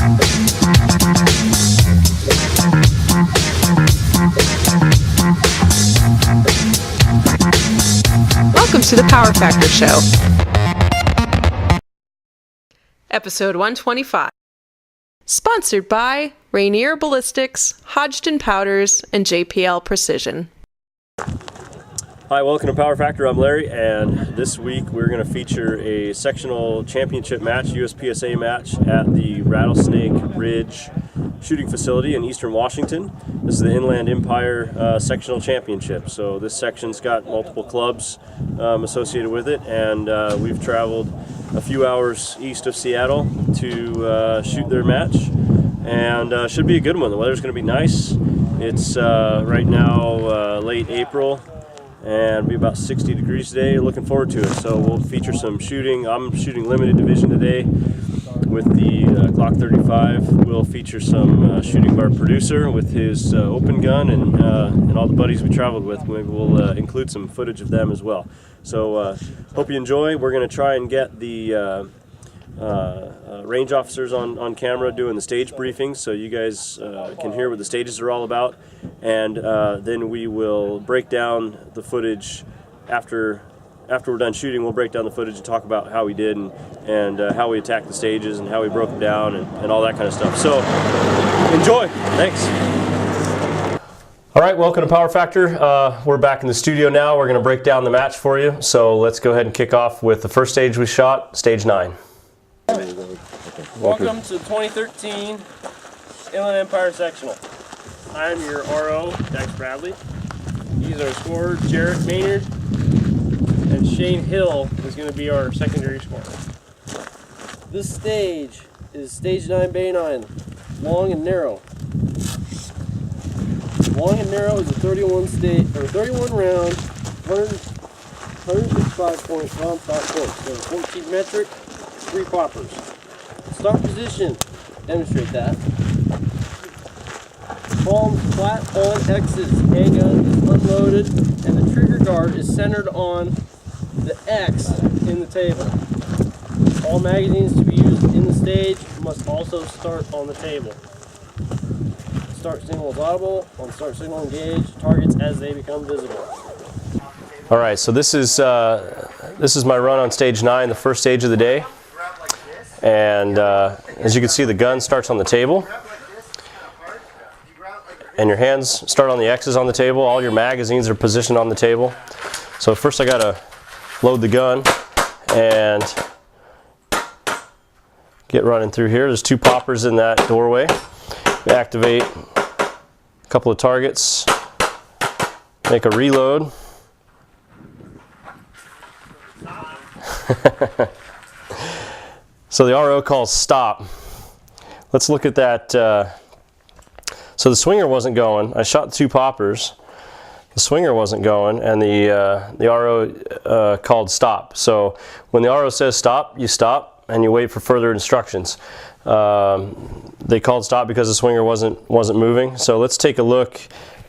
Welcome to the Power Factor Show, episode 125, sponsored by Rainier Ballistics, Hodgdon Powders, and JPL Precision. Hi, welcome to Power Factor. I'm Larry, and this week we're going to feature a sectional championship match, USPSA match, at the Rattlesnake Ridge shooting facility in eastern Washington. This is the Inland Empire sectional championship. So this section's got multiple clubs associated with it, and we've traveled a few hours east of Seattle to shoot their match, and should be a good one. The weather's going to be nice. It's right now late April, and be about 60 degrees today. Looking forward to it. So we'll feature some shooting. I'm shooting limited division today with the Glock 35. We'll feature some shooting by our producer with his open gun, and all the buddies we traveled with. Maybe we'll include some footage of them as well. So hope you enjoy. We're going to try and get the range officers on camera doing the stage briefings, so you guys can hear what the stages are all about, and then we will break down the footage after we're done shooting. We'll break down the footage and talk about how we did, and how we attacked the stages and how we broke them down, and all that kind of stuff. So enjoy. Thanks. All right, welcome to Power Factor. We're back in the studio now. We're going to break down the match for you, so let's go ahead and kick off with the first stage we shot, stage 9. Welcome to 2013 Inland Empire Sectional. I'm your RO, Dax Bradley. These are scorers, Jarrett Maynard, and Shane Hill is going to be our secondary scorer. This stage is stage 9, bay 9, long and narrow. Long and narrow is a 31 round, 155 point round stop course. So 14 metric, 3 poppers. Start position, demonstrate that. Palms flat on X's, handgun is unloaded, and the trigger guard is centered on the X in the table. All magazines to be used in the stage must also start on the table. Start signal is audible, on start signal engage, targets as they become visible. All right, so this is my run on stage 9, the first stage of the day. And as you can see, the gun starts on the table, and your hands start on the X's on the table. All your magazines are positioned on the table. So first I gotta load the gun and get running through here. There's 2 poppers in that doorway. We activate a couple of targets, make a reload. So the RO calls stop. Let's look at that. So the swinger wasn't going. I shot 2 poppers. The swinger wasn't going, and the RO called stop. So when the RO says stop, you stop and you wait for further instructions. They called stop because the swinger wasn't moving. So let's take a look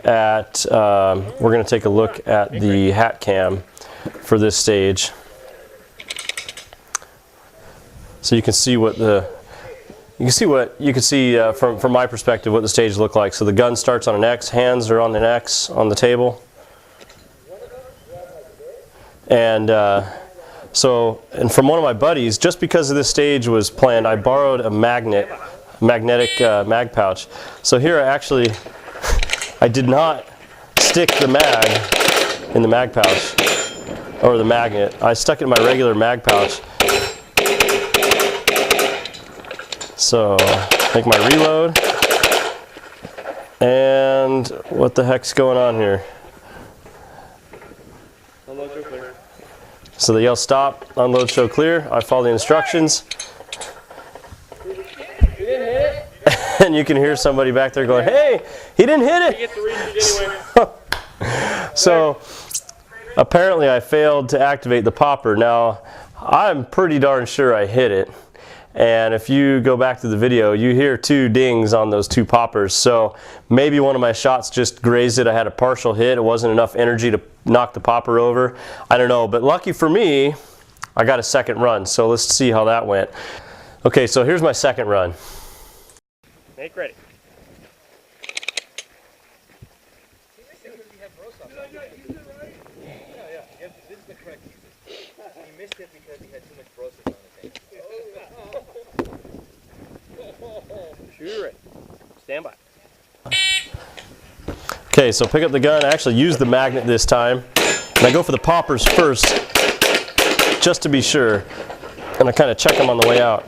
at. We're going to take a look at the hat cam for this stage. So you can see what from my perspective what the stage looked like. So the gun starts on an X, hands are on an X on the table, and from one of my buddies, just because of this stage was planned, I borrowed a magnetic mag pouch. So here I did not stick the mag in the mag pouch or the magnet. I stuck it in my regular mag pouch. So, make my reload, and what the heck's going on here? Unload, show clear. So they yell stop, unload, show clear. I follow the instructions. You didn't hit it? And you can hear somebody back there going, hey, he didn't hit it! You get to read it anyway. So, apparently I failed to activate the popper. Now, I'm pretty darn sure I hit it. And if you go back to the video, you hear 2 dings on those 2 poppers. So maybe one of my shots just grazed it. I had a partial hit. It wasn't enough energy to knock the popper over. I don't know, but lucky for me, I got a second run. So let's see how that went. Okay, so here's my second run. Make ready. This is the correct user. He missed it because he had too much broseph on his hand. Shooter ready. Stand by. Okay, so pick up the gun. I actually use the magnet this time. And I go for the poppers first, just to be sure. And I kind of check them on the way out.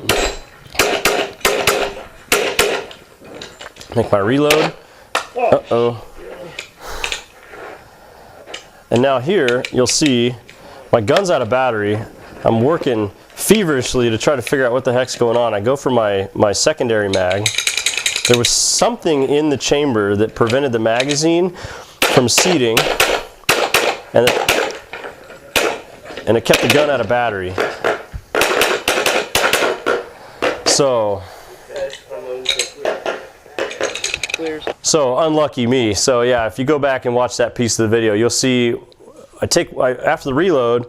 Make my reload. Uh-oh. And now here, you'll see my gun's out of battery. I'm working feverishly to try to figure out what the heck's going on. I go for my secondary mag. There was something in the chamber that prevented the magazine from seating, and it kept the gun out of battery. So unlucky me. So yeah, if you go back and watch that piece of the video, you'll see after the reload,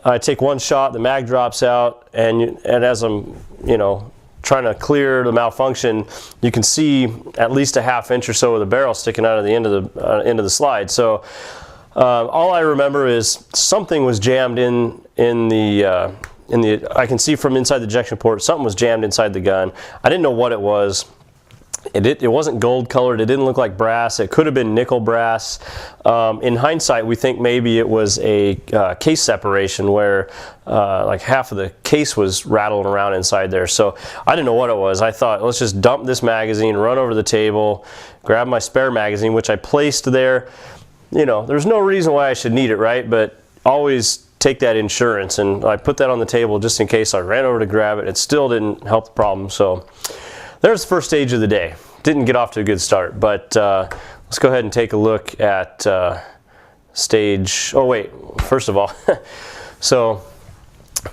I take one shot, the mag drops out, and as I'm trying to clear the malfunction, you can see at least a ½ inch or so of the barrel sticking out of the end of the slide. So all I remember is something was jammed in the I can see from inside the ejection port, something was jammed inside the gun. I didn't know what it was. It wasn't gold colored. It didn't look like brass. It could have been nickel brass. In hindsight, we think maybe it was a case separation where like half of the case was rattling around inside there. So I didn't know what it was. I thought, let's just dump this magazine, run over to the table, grab my spare magazine, which I placed there. There's no reason why I should need it, right? But always take that insurance. And I put that on the table just in case. I ran over to grab it. It still didn't help the problem. So there's the first stage of the day. Didn't get off to a good start, but let's go ahead and take a look at stage. Oh wait, first of all, so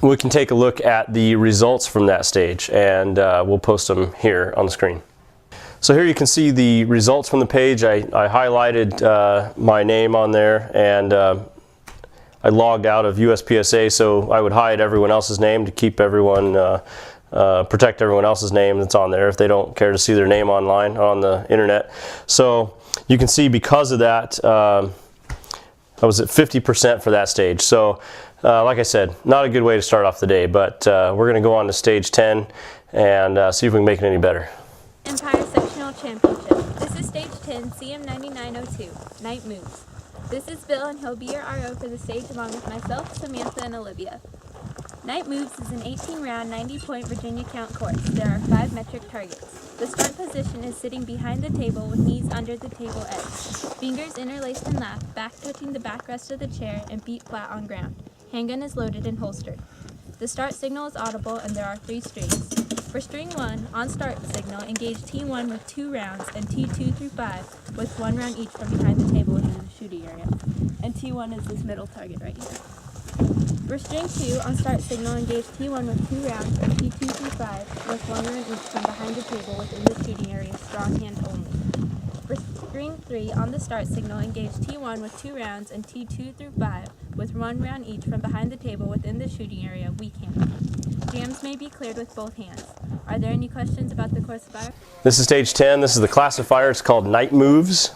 we can take a look at the results from that stage, and we'll post them here on the screen. So here you can see the results from the page. I highlighted my name on there, and I logged out of USPSA, so I would hide everyone else's name to keep everyone protect everyone else's name that's on there if they don't care to see their name online on the internet. So you can see because of that, I was at 50% for that stage. So like I said, not a good way to start off the day, but we're going to go on to stage 10 and see if we can make it any better. Empire Sectional Championship. This is stage 10, CM9902, Night Moves. This is Bill, and he'll be your RO for the stage along with myself, Samantha, and Olivia. Night Moves is an 18-round, 90-point Virginia count course. There are 5 metric targets. The start position is sitting behind the table with knees under the table edge. Fingers interlaced in lap, back touching the backrest of the chair, and feet flat on ground. Handgun is loaded and holstered. The start signal is audible, and there are 3 strings. For string 1, on start signal, engage T1 with 2 rounds and T2 through 5 with 1 round each from behind the table within the shooting area. And T1 is this middle target right here. For string 2, on start signal, engage T1 with 2 rounds and T2 through 5 with 1 round each from behind the table within the shooting area, strong hand only. For string 3, on the start signal, engage T1 with 2 rounds and T2 through 5 with 1 round each from behind the table within the shooting area, weak hand. Jams may be cleared with both hands. Are there any questions about the course fire? This is stage 10. This is the classifier. It's called Night Moves.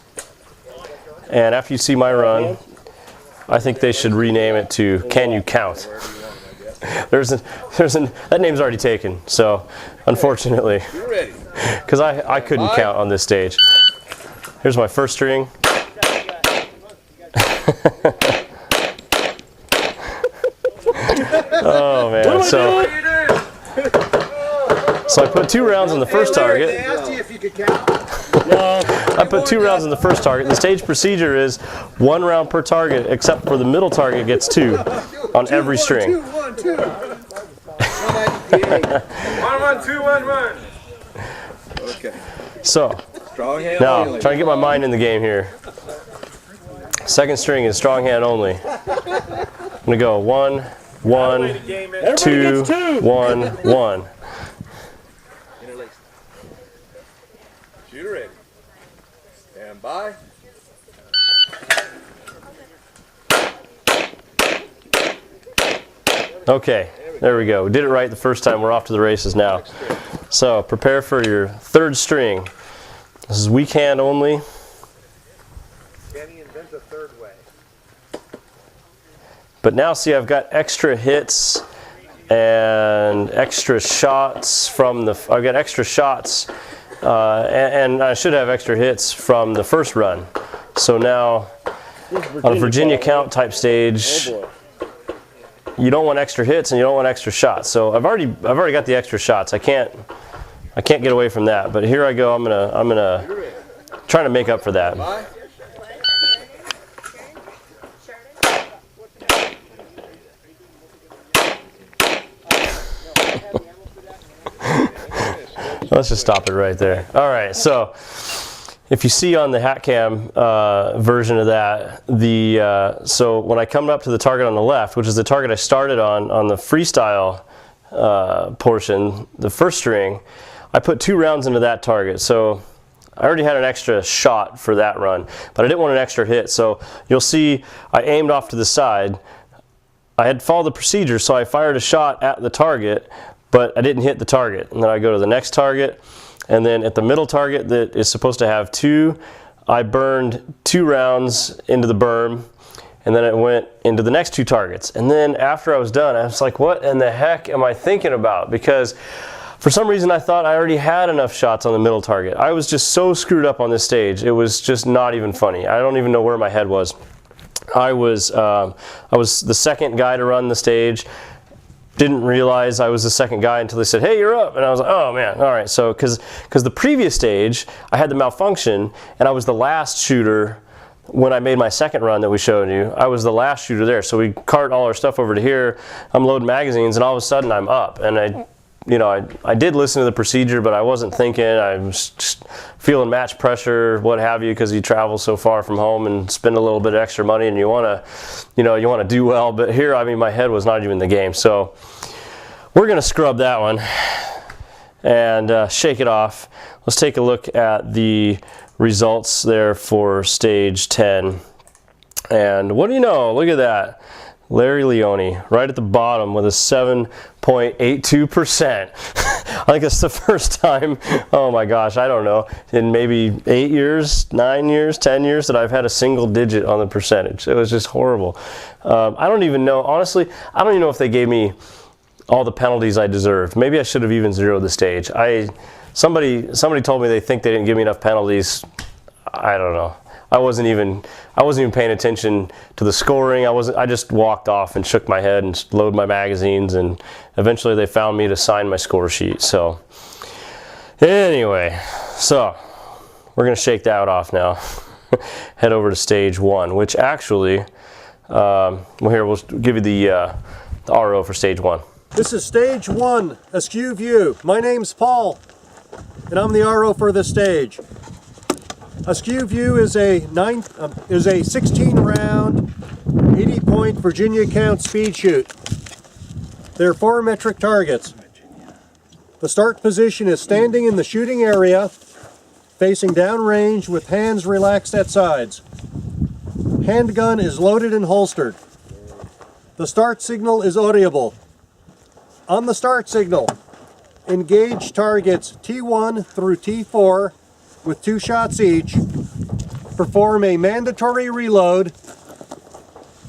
And after you see my run, I think they should rename it to Can You Count? That name's already taken, so unfortunately, because I couldn't count on this stage. Here's my first string. Oh man, so I put 2 rounds on the first target. They asked you if you could count. I put 2 rounds on the first target. The stage procedure is 1 round per target, except for the middle target gets 2 on every string. 1, 2, 1, 2. 1, 2, 1, 1. Okay. So Strong hand now, only. trying to get my mind in the game here. Second string is strong hand only. I'm gonna go 1, 1, 2, 1, 1. Shooter ready. Stand by. Okay, there we go. We did it right the first time. We're off to the races now. So prepare for your third string. This is weak hand only. Can he invent a third way? But now see, I've got extra hits and extra shots from the, I've got extra shots and I should have extra hits from the first run. So now on a Virginia count type stage, you don't want extra hits and you don't want extra shots. So I've already got the extra shots. I can't get away from that. But here I go. I'm gonna try to make up for that. Bye. Let's just stop it right there. All right, so if you see on the hat cam version of that, so when I come up to the target on the left, which is the target I started on the freestyle portion, the first string, I put 2 rounds into that target. So I already had an extra shot for that run, but I didn't want an extra hit. So you'll see I aimed off to the side. I had followed the procedure, so I fired a shot at the target, but I didn't hit the target. And then I go to the next target, and then at the middle target that is supposed to have 2, I burned 2 rounds into the berm, and then it went into the next 2 targets. And then after I was done, I was like, what in the heck am I thinking about? Because for some reason I thought I already had enough shots on the middle target. I was just so screwed up on this stage. It was just not even funny. I don't even know where my head was. I was the second guy to run the stage. Didn't realize I was the second guy until they said, hey, you're up. And I was like, oh man, all right. So, because the previous stage, I had the malfunction and I was the last shooter when I made my second run that we showed you. I was the last shooter there. So we cart all our stuff over to here. I'm loading magazines and all of a sudden I'm up. And I did listen to the procedure, but I wasn't thinking. I was just feeling match pressure, what have you, because you travel so far from home and spend a little bit of extra money, and you want to do well. But here, I mean, my head was not even in the game. So we're going to scrub that one and shake it off. Let's take a look at the results there for stage 10. And what do you know? Look at that. Larry Leone, right at the bottom with a 7.82%. I think it's the first time, oh my gosh, I don't know, in maybe 8 years, 9 years, 10 years that I've had a single digit on the percentage. It was just horrible. I don't even know, honestly, I don't even know if they gave me all the penalties I deserved. Maybe I should have even zeroed the stage. Somebody told me they think they didn't give me enough penalties. I don't know. I wasn't even paying attention to the scoring. I just walked off and shook my head and loaded my magazines, and eventually they found me to sign my score sheet. So anyway, so we're gonna shake that off now. Head over to stage 1, which actually, well, here we'll give you the RO for stage 1. This is stage 1, Askew view. My name's Paul, and I'm the RO for this stage. Askew view is a 16-round, 80-point Virginia count speed shoot. There are 4 metric targets. The start position is standing in the shooting area, facing downrange with hands relaxed at sides. Handgun is loaded and holstered. The start signal is audible. On the start signal, engage targets T1 through T4 with 2 shots each, perform a mandatory reload,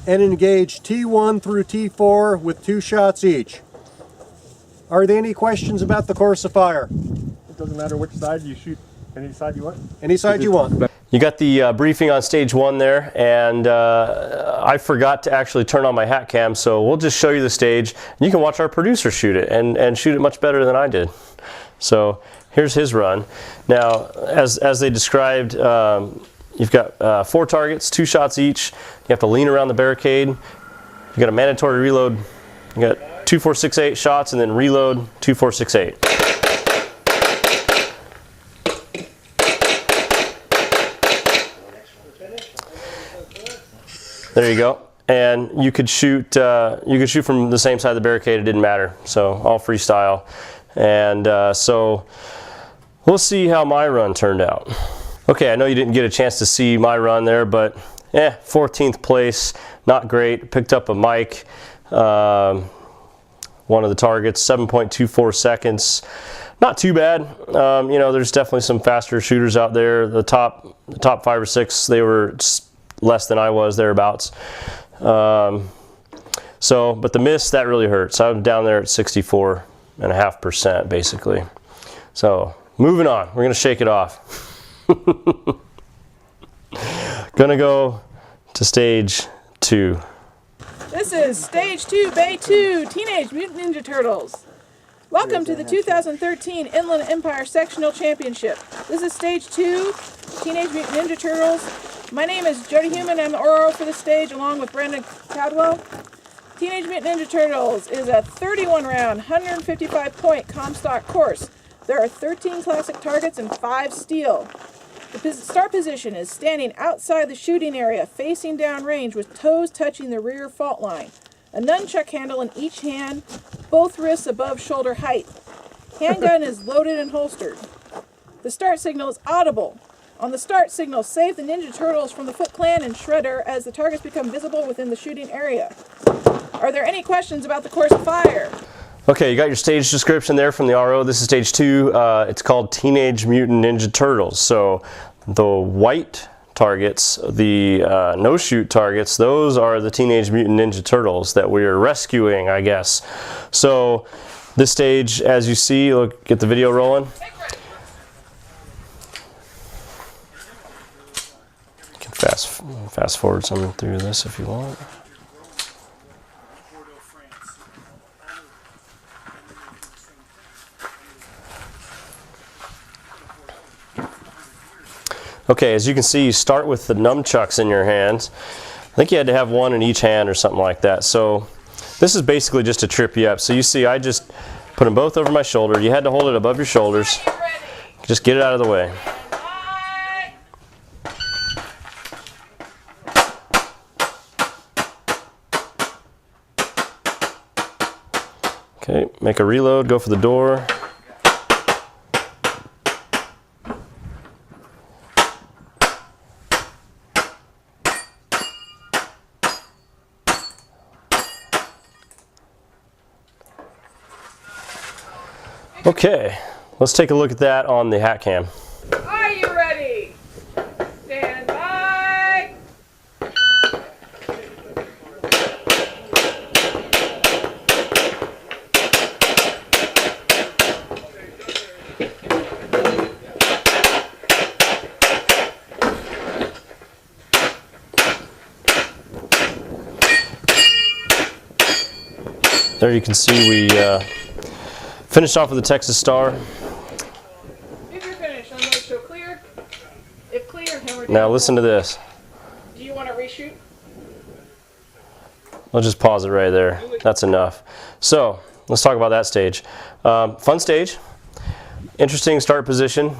and engage T1 through T4 with 2 shots each. Are there any questions about the course of fire? It doesn't matter which side you shoot, any side you want? Any side you want. You got the briefing on stage 1 there, and I forgot to actually turn on my hat cam, so we'll just show you the stage. You can watch our producer shoot it, and shoot it much better than I did. So here's his run. Now, as they described, you've got 4 targets, 2 shots each. You have to lean around the barricade. You got a mandatory reload. You got 2, 4, 6, 8 shots, and then reload 2, 4, 6, 8. There you go. And you could shoot from the same side of the barricade. It didn't matter. So all freestyle. And so we'll see how my run turned out. Okay, I know you didn't get a chance to see my run there, but 14th place, not great. Picked up a mic, one of the targets, 7.24 seconds. not too bad. You know, there's definitely some faster shooters out there. The top 5 or 6, they were less than I was, thereabouts. So, but the miss, that really hurts. I'm down there at 64.5% basically. So, moving on. We're gonna shake it off. Gonna go to stage 2. This is Stage 2, Bay 2, Teenage Mutant Ninja Turtles. Welcome to the 2013 Inland Empire Sectional Championship. This is Stage 2, Teenage Mutant Ninja Turtles. My name is Jody Human. I'm the RO for the stage along with Brandon Cadwell. Teenage Mutant Ninja Turtles is a 31-round, 155-point Comstock course. There are 13 classic targets and 5 steel. The start position is standing outside the shooting area, facing downrange with toes touching the rear fault line. A nunchuck handle in each hand, both wrists above shoulder height. Handgun is loaded and holstered. The start signal is audible. On the start signal, save the Ninja Turtles from the Foot Clan and Shredder as the targets become visible within the shooting area. Are there any questions about the course fire? Okay, you got your stage description there from the RO. This is stage 2. It's called Teenage Mutant Ninja Turtles. So the white targets, the no-shoot targets, those are the Teenage Mutant Ninja Turtles that we're rescuing, I guess. So this stage, as you see, look, get the video rolling. You can fast forward some through this if you want. Okay, as you can see, you start with the nunchucks in your hands. I think you had to have one in each hand or something like that. So this is basically just to trip you up. So you see, I just put them both over my shoulder. You had to hold it above your shoulders. Just get it out of the way. Okay, make a reload, go for the door. Okay, let's take a look at that on the hat cam. Are you ready? Stand by. There you can see we finished off with the Texas Star. If you're finished, I'm going to show clear. If clear, hammer down. Now listen to this. Do you want to reshoot? I'll just pause it right there. That's enough. So let's talk about that stage. Fun stage. Interesting start position.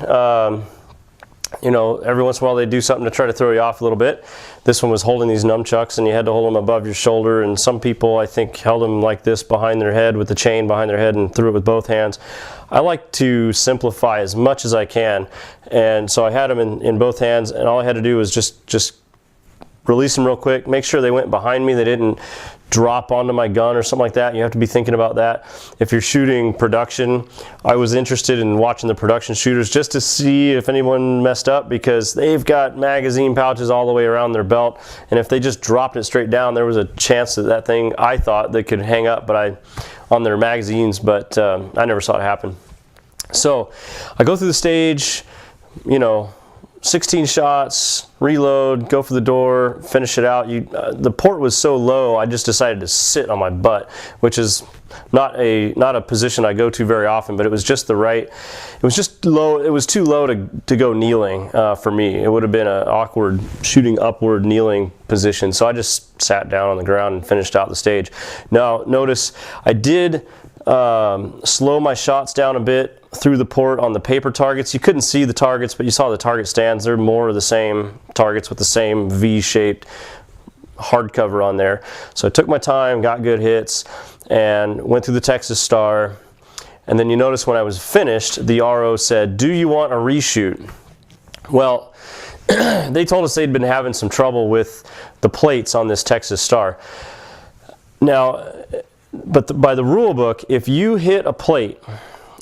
You know, every once in a while they do something to try to throw you off a little bit. This one was holding these nunchucks and you had to hold them above your shoulder, and some people I think held them like this behind their head with the chain behind their head and threw it with both hands. I like to simplify as much as I can, and so I had them in both hands, and all I had to do was just release them real quick, make sure they went behind me, they didn't drop onto my gun or something like that. You have to be thinking about that. If you're shooting production, I was interested in watching the production shooters just to see if anyone messed up, because they've got magazine pouches all the way around their belt, and if they just dropped it straight down, there was a chance that that thing, I thought, they could hang up on their magazines, but I never saw it happen. So I go through the stage, you know, 16 shots, reload, go for the door, finish it out. The port was so low, I just decided to sit on my butt, which is not a position I go to very often, but it was just the right. It was just low. It was too low to go kneeling for me. It would have been an awkward shooting upward kneeling position. So I just sat down on the ground and finished out the stage. Now notice I did slow my shots down a bit through the port on the paper targets. You couldn't see the targets, but you saw the target stands. They're more of the same targets with the same V-shaped hardcover on there. So I took my time, got good hits, and went through the Texas Star. And then you notice when I was finished, the RO said, "Do you want a reshoot?" Well, they told us they'd been having some trouble with the plates on this Texas Star. Now, but by the rule book, if you hit a plate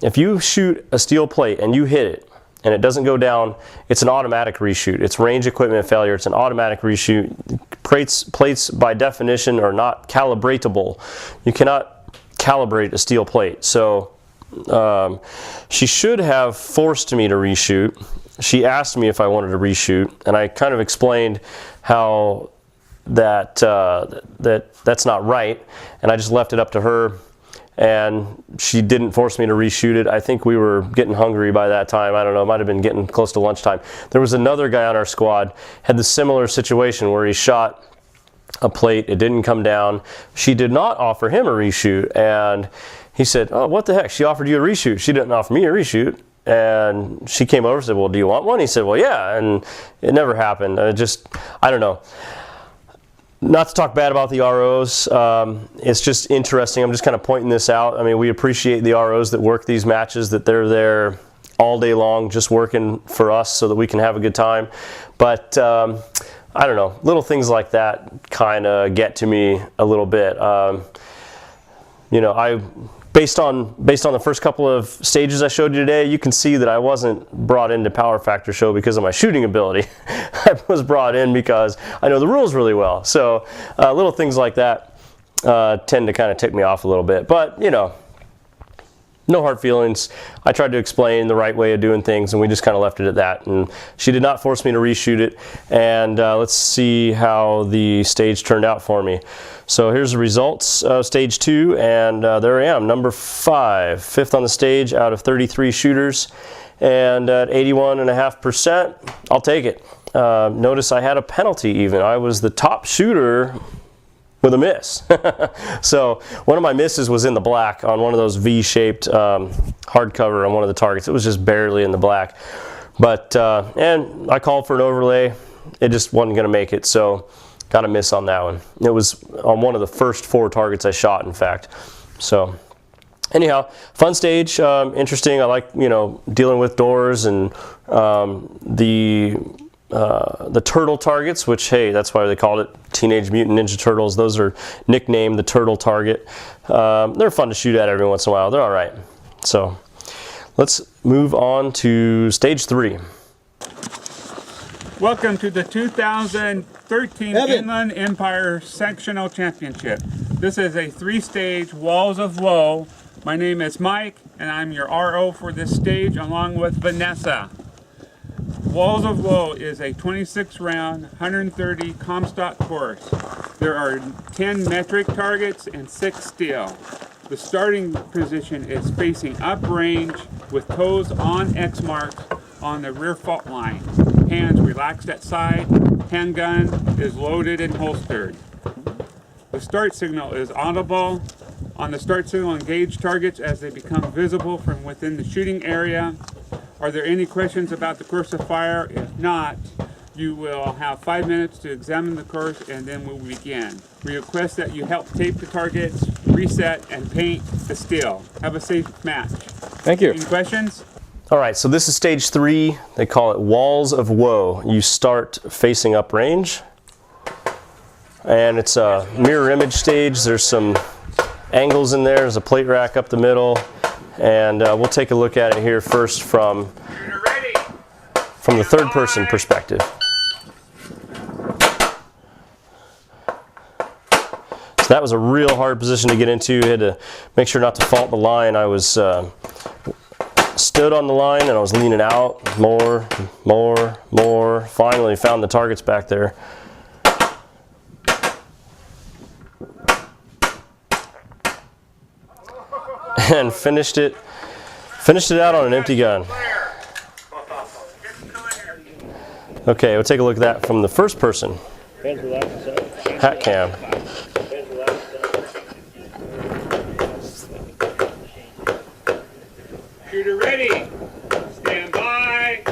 if you shoot a steel plate and you hit it and it doesn't go down, it's an automatic reshoot. It's range equipment failure. It's an automatic reshoot. Plates by definition are not calibratable. You cannot calibrate a steel plate. So she should have forced me to reshoot. She asked me if I wanted to reshoot, and I kind of explained how that's not right, and I just left it up to her. And she didn't force me to reshoot it. I think we were getting hungry by that time. I don't know, it might have been getting close to lunchtime. There was another guy on our squad, had the similar situation where he shot a plate, it didn't come down. She did not offer him a reshoot, and he said, oh, what the heck, she offered you a reshoot. She didn't offer me a reshoot. And she came over and said, well, do you want one? He said, well, yeah, and it never happened. I don't know. Not to talk bad about the ROs, it's just interesting. I'm just kind of pointing this out. I mean, we appreciate the ROs that work these matches, that they're there all day long just working for us so that we can have a good time. But I don't know, little things like that kind of get to me a little bit. You know, based on the first couple of stages I showed you today, you can see that I wasn't brought into Power Factor Show because of my shooting ability. I was brought in because I know the rules really well. So little things like that tend to kind of tick me off a little bit. But, you know, no hard feelings. I tried to explain the right way of doing things, and we just kind of left it at that. And she did not force me to reshoot it. And let's see how the stage turned out for me. So here's the results of stage 2, and there I am, number 5, 5th on the stage out of 33 shooters, and at 81.5%, I'll take it. Notice I had a penalty even. I was the top shooter with a miss. So one of my misses was in the black on one of those V-shaped hardcover on one of the targets. It was just barely in the black. But, and I called for an overlay. It just wasn't going to make it, so got a miss on that one. It was on one of the first 4 targets I shot, in fact. So anyhow, fun stage, interesting. I like, you know, dealing with doors and the turtle targets, which, hey, that's why they called it Teenage Mutant Ninja Turtles. Those are nicknamed the turtle target. They're fun to shoot at every once in a while. They're all right. So let's move on to stage 3. Welcome to the 2013 Inland Empire Sectional Championship. This is a 3-stage Walls of Woe. My name is Mike, and I'm your RO for this stage, along with Vanessa. Walls of Woe is a 26-round, 130 Comstock course. There are 10 metric targets and 6 steel. The starting position is facing uprange with toes on X marks on the rear fault line. Hands relaxed at side. Handgun is loaded and holstered. The start signal is audible. On the start signal, engage targets as they become visible from within the shooting area. Are there any questions about the course of fire? If not, you will have 5 minutes to examine the course, and then we'll begin. We request that you help tape the targets, reset, and paint the steel. Have a safe match. Thank you. Any questions? All right, so this is stage 3. They call it Walls of Woe. You start facing uprange, and it's a mirror image stage. There's some angles in there. There's a plate rack up the middle, and we'll take a look at it here first from the third-person perspective. So that was a real hard position to get into. You had to make sure not to fault the line. I was stood on the line and I was leaning out more. Finally found the targets back there. And finished it out on an empty gun. Okay, we'll take a look at that from the first person. Hat cam. Shooter ready. Stand by.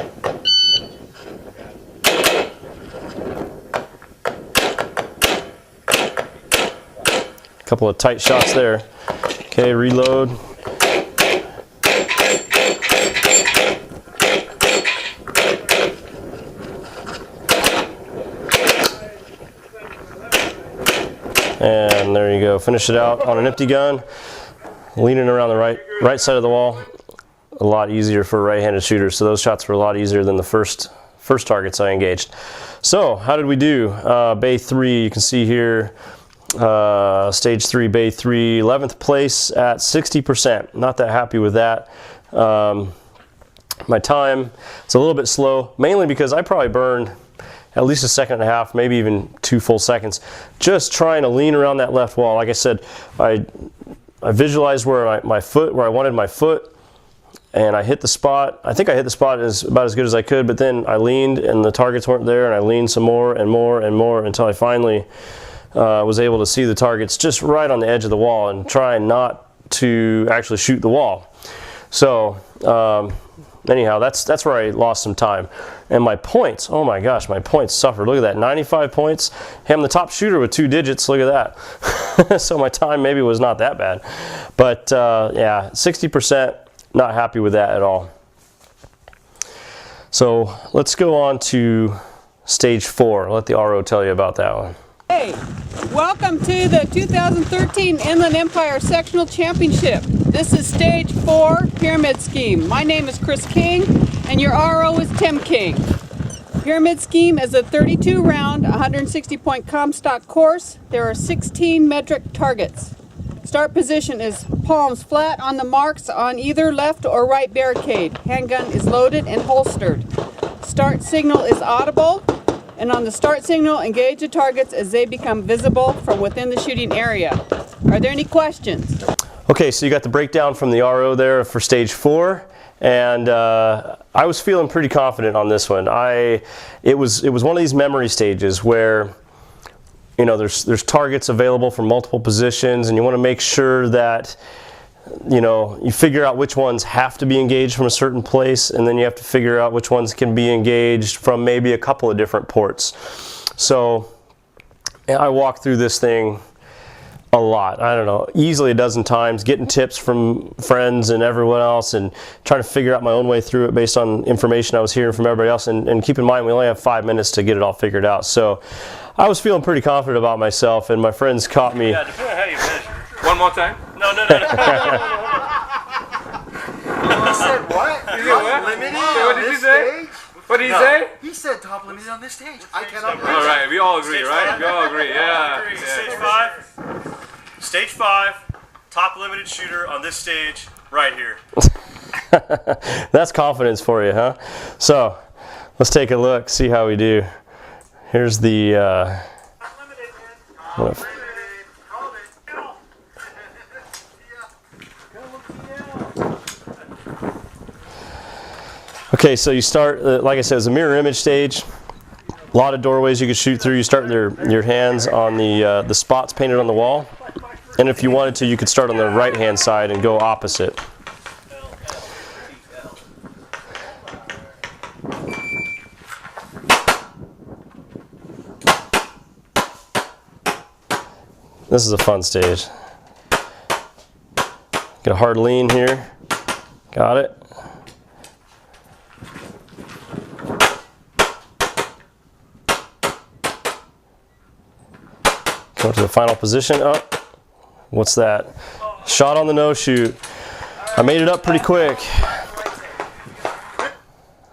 Couple of tight shots there. Okay, reload. And there you go. Finish it out on an empty gun, leaning around the right side of the wall. a lot easier for a right-handed shooter. So those shots were a lot easier than the first targets I engaged. So how did we do? Bay 3, you can see here, stage 3, Bay 3, 11th place at 60%. Not that happy with that. My time, it's a little bit slow, mainly because I probably burned at least a second and a half, maybe even 2 full seconds, just trying to lean around that left wall. Like I said, I visualized where I wanted my foot, and I hit the spot. I think I hit the spot about as good as I could, but then I leaned and the targets weren't there, and I leaned some more and more and more until I finally was able to see the targets just right on the edge of the wall and try not to actually shoot the wall. So anyhow, that's where I lost some time. And my points, oh my gosh, my points suffered. Look at that, 95 points. Hey, I'm the top shooter with 2 digits, look at that. So my time maybe was not that bad. But yeah, 60%, not happy with that at all. So let's go on to stage 4. I'll let the RO tell you about that one. Hey, welcome to the 2013 Inland Empire Sectional Championship. This is stage 4 pyramid scheme. My name is Chris King and your RO is Tim King. Pyramid scheme is a 32 round, 160 point Comstock course. There are 16 metric targets. Start position is palms flat on the marks on either left or right barricade. Handgun is loaded and holstered. Start signal is audible. And on the start signal, engage the targets as they become visible from within the shooting area. Are there any questions? Okay, so you got the breakdown from the RO there for stage 4, and I was feeling pretty confident on this one. It was one of these memory stages where, you know, there's targets available from multiple positions, and you want to make sure that, you know, you figure out which ones have to be engaged from a certain place, and then you have to figure out which ones can be engaged from maybe a couple of different ports. So I walked through this thing a lot, I don't know, easily a dozen times, getting tips from friends and everyone else and trying to figure out my own way through it based on information I was hearing from everybody else. And keep in mind, we only have 5 minutes to get it all figured out. So I was feeling pretty confident about myself, and my friends caught me. Yeah, depending on how you measure. One more time? No. He said what? You said what? Limited What did you say? What did he say? He said top limited on this stage. I cannot. All right, we all agree, right? We all agree, yeah. Stage 5. Stage 5, top limited shooter on this stage right here. That's confidence for you, huh? So let's take a look, see how we do. Here's the okay, so you start, like I said, it's a mirror image stage. A lot of doorways you can shoot through. You start your hands on the spots painted on the wall. And if you wanted to, you could start on the right-hand side and go opposite. This is a fun stage. Get a hard lean here. Got it. Go to the final position. Oh, what's that? Shot on the no shoot. I made it up pretty quick.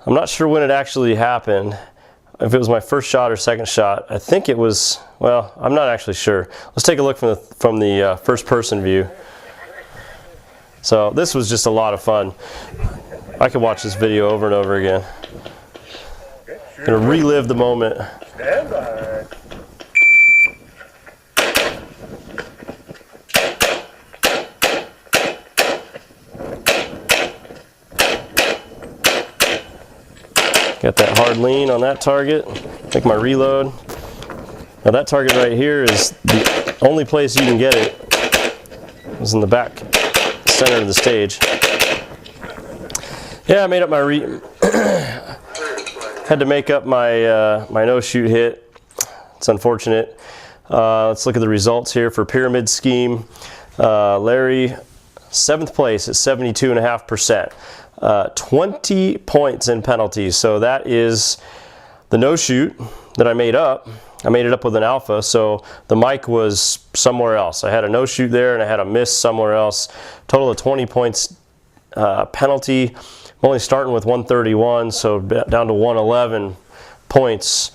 I'm not sure when it actually happened. If it was my first shot or second shot. I think it was, well, I'm not actually sure. Let's take a look from the first person view. So this was just a lot of fun. I could watch this video over and over again. I'm gonna relive the moment. Stand by. Got that hard lean on that target. Make my reload. Now that target right here is the only place you can get it. Is in the back center of the stage. Yeah, I made up my had to make up my my no shoot hit. It's unfortunate. Let's look at the results here for pyramid scheme. Larry, 7th place at 72.5%. 20 points in penalties. So that is the no shoot that I made up. I made it up with an alpha, so the mic was somewhere else. I had a no shoot there and I had a miss somewhere else. Total of 20 points penalty. I'm only starting with 131, so down to 111 points,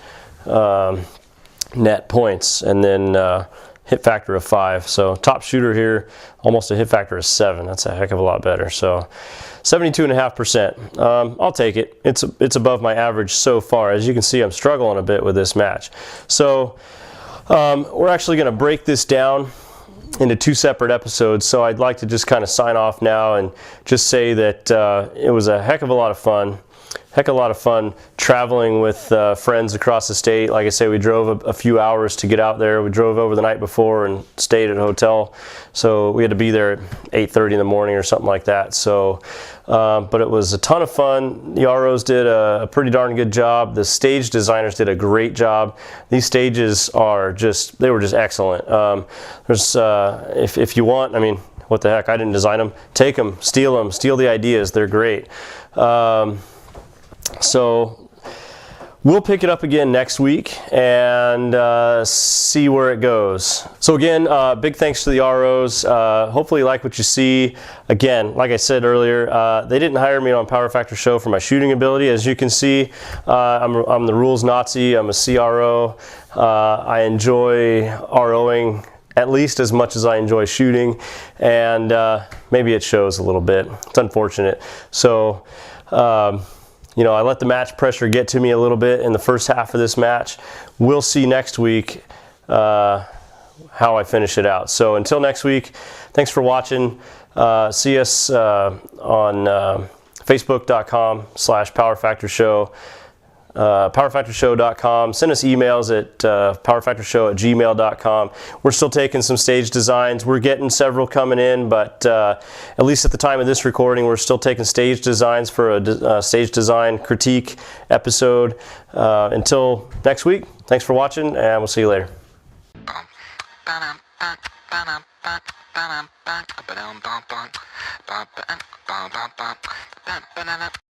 net points, and then hit factor of 5. So top shooter here, almost a hit factor of 7. That's a heck of a lot better. So 72.5%. I'll take it. It's above my average so far. As you can see, I'm struggling a bit with this match. So we're actually going to break this down into 2 separate episodes. So I'd like to just kind of sign off now and just say that it was a heck of a lot of fun. Heck of a lot of fun traveling with friends across the state. Like I say, we drove a few hours to get out there. We drove over the night before and stayed at a hotel. So we had to be there at 8:30 in the morning or something like that. So, but it was a ton of fun. The ROs did a pretty darn good job. The stage designers did a great job. These stages are they were just excellent. If you want, I mean, what the heck, I didn't design them. Take them, steal the ideas. They're great. So we'll pick it up again next week and see where it goes. So again, big thanks to the ROs. Hopefully you like what you see. Again, like I said earlier, they didn't hire me on Power Factor Show for my shooting ability. As you can see, I'm the rules Nazi. I'm a CRO. I enjoy ROing at least as much as I enjoy shooting, and maybe it shows a little bit. It's unfortunate. So you know, I let the match pressure get to me a little bit in the first half of this match. We'll see next week how I finish it out. So until next week, thanks for watching. See us on facebook.com/powerfactorshow. powerfactorshow.com. Send us emails at powerfactorshow@gmail.com. We're still taking some stage designs. We're getting several coming in, but at least at the time of this recording, we're still taking stage designs for a stage design critique episode. Until next week, thanks for watching, and we'll see you later.